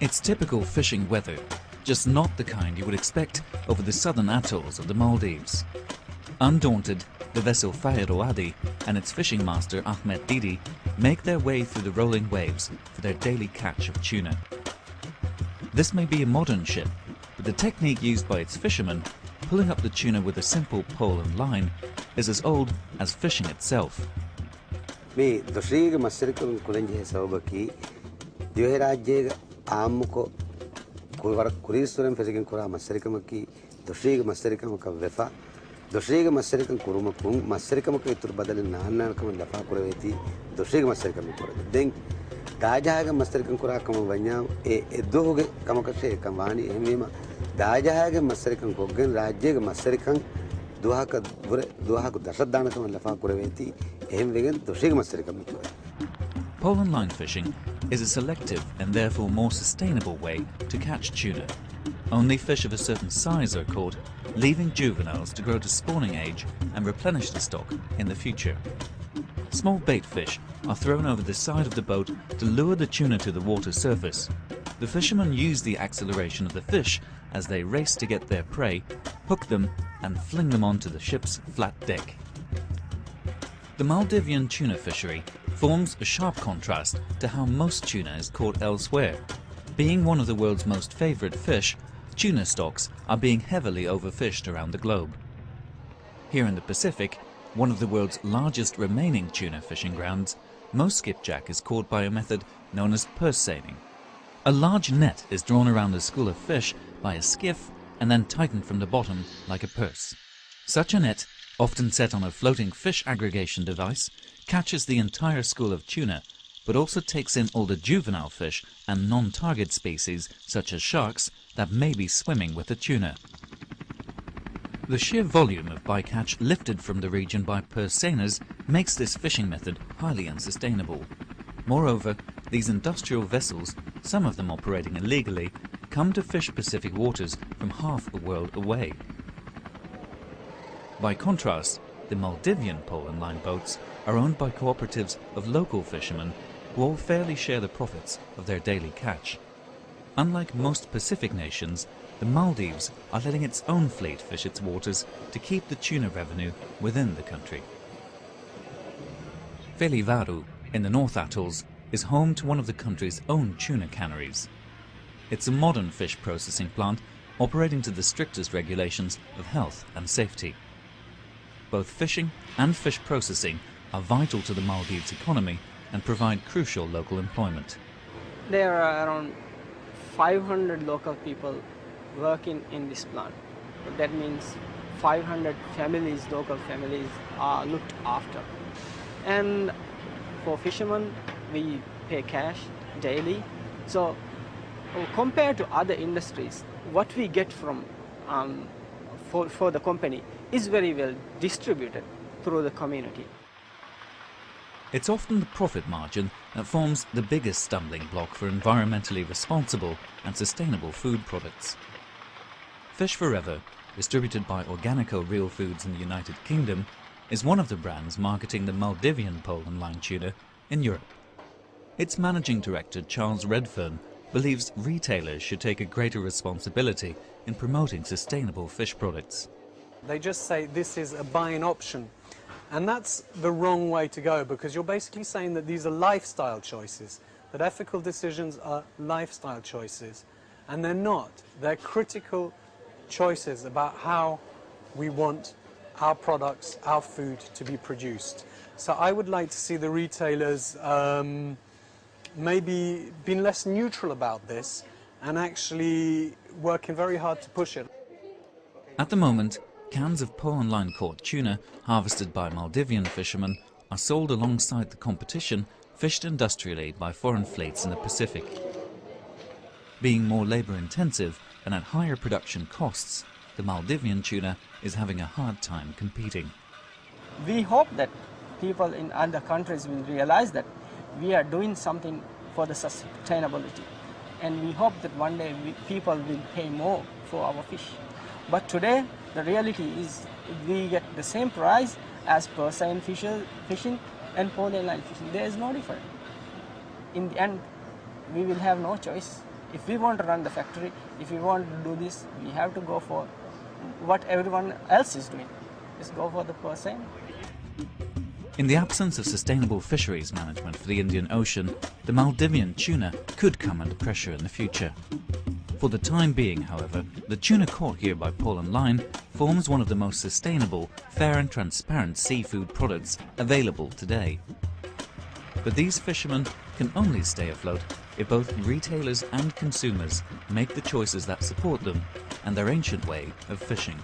It's typical fishing weather, just not the kind you would expect over the southern atolls of the Maldives. Undaunted, the vessel Fairo Adi and its fishing master Ahmed Didi make their way through the rolling waves for their daily catch of tuna. This may be a modern ship, but the technique used by its fishermen, pulling up the tuna with a simple pole and line, is as old as fishing itself. Me doshriga masirikun kulenje sabaki diherajje amuko kurisuren fesikin kura masirikamaki doshriga masirikamaka vefa doshriga masirikan kurumakun masirikamaka itur badalin naannakam lafa kuraweti doshriga masirikam kura den dajahaga masirikan kura kam vanya e doge kamakashe kamani emema dajahaga masirikan goggen rajyega masirikan duhaka dashadanakam lafa kuraweti Pole and line fishing is a selective and therefore more sustainable way to catch tuna. Only fish of a certain size are caught, leaving juveniles to grow to spawning age and replenish the stock in the future. Small bait fish are thrown over the side of the boat to lure the tuna to the water surface. The fishermen use the acceleration of the fish as they race to get their prey, hook them and fling them onto the ship's flat deck. The Maldivian tuna fishery forms a sharp contrast to how most tuna is caught elsewhere. Being one of the world's most favoured fish, tuna stocks are being heavily overfished around the globe. Here in the Pacific, one of the world's largest remaining tuna fishing grounds, most skipjack is caught by a method known as purse seining. A large net is drawn around a school of fish by a skiff and then tightened from the bottom like a purse. Such a net, often set on a floating fish aggregation device, catches the entire school of tuna, but also takes in all the juvenile fish and non-target species, such as sharks, that may be swimming with the tuna. The sheer volume of bycatch lifted from the region by purse seiners makes this fishing method highly unsustainable. Moreover, these industrial vessels, some of them operating illegally, come to fish Pacific waters from half a world away. By contrast, the Maldivian pole and line boats are owned by cooperatives of local fishermen who all fairly share the profits of their daily catch. Unlike most Pacific nations, the Maldives are letting its own fleet fish its waters to keep the tuna revenue within the country. Velivaru, in the North Atolls, is home to one of the country's own tuna canneries. It's a modern fish processing plant operating to the strictest regulations of health and safety. Both fishing and fish processing are vital to the Maldives economy and provide crucial local employment. There are around 500 local people working in this plant. That means 500 families, local families, are looked after. And for fishermen, we pay cash daily. So compared to other industries, what we get from for the company is very well distributed through the community. It's often the profit margin that forms the biggest stumbling block for environmentally responsible and sustainable food products. Fish Forever, distributed by Organico Real Foods in the United Kingdom, is one of the brands marketing the Maldivian pole and line tuna in Europe. Its managing director, Charles Redfern, believes retailers should take a greater responsibility in promoting sustainable fish products. They just say this is a buying option, and that's the wrong way to go, because you're basically saying that these are lifestyle choices, that ethical decisions are lifestyle choices, and they're not. They're critical choices about how we want our products, our food to be produced. So I would like to see the retailers maybe being less neutral about this and actually working very hard to push it. At the moment, cans of pole and line caught tuna harvested by Maldivian fishermen are sold alongside the competition fished industrially by foreign fleets in the Pacific. Being more labour-intensive and at higher production costs, the Maldivian tuna is having a hard time competing. We hope that people in other countries will realize that we are doing something for the sustainability, and we hope that one day people will pay more for our fish. But today, the reality is we get the same price as purse seine fishing and pole and line fishing. There is no difference. In the end, we will have no choice If we want to run the factory, if we want to do this, we have to go for what everyone else is doing. Just go for the same. In the absence of sustainable fisheries management for the Indian Ocean, the Maldivian tuna could come under pressure in the future. For the time being, however, the tuna caught here by Paul and Line forms one of the most sustainable, fair and transparent seafood products available today. But these fishermen can only stay afloat if both retailers and consumers make the choices that support them and their ancient way of fishing.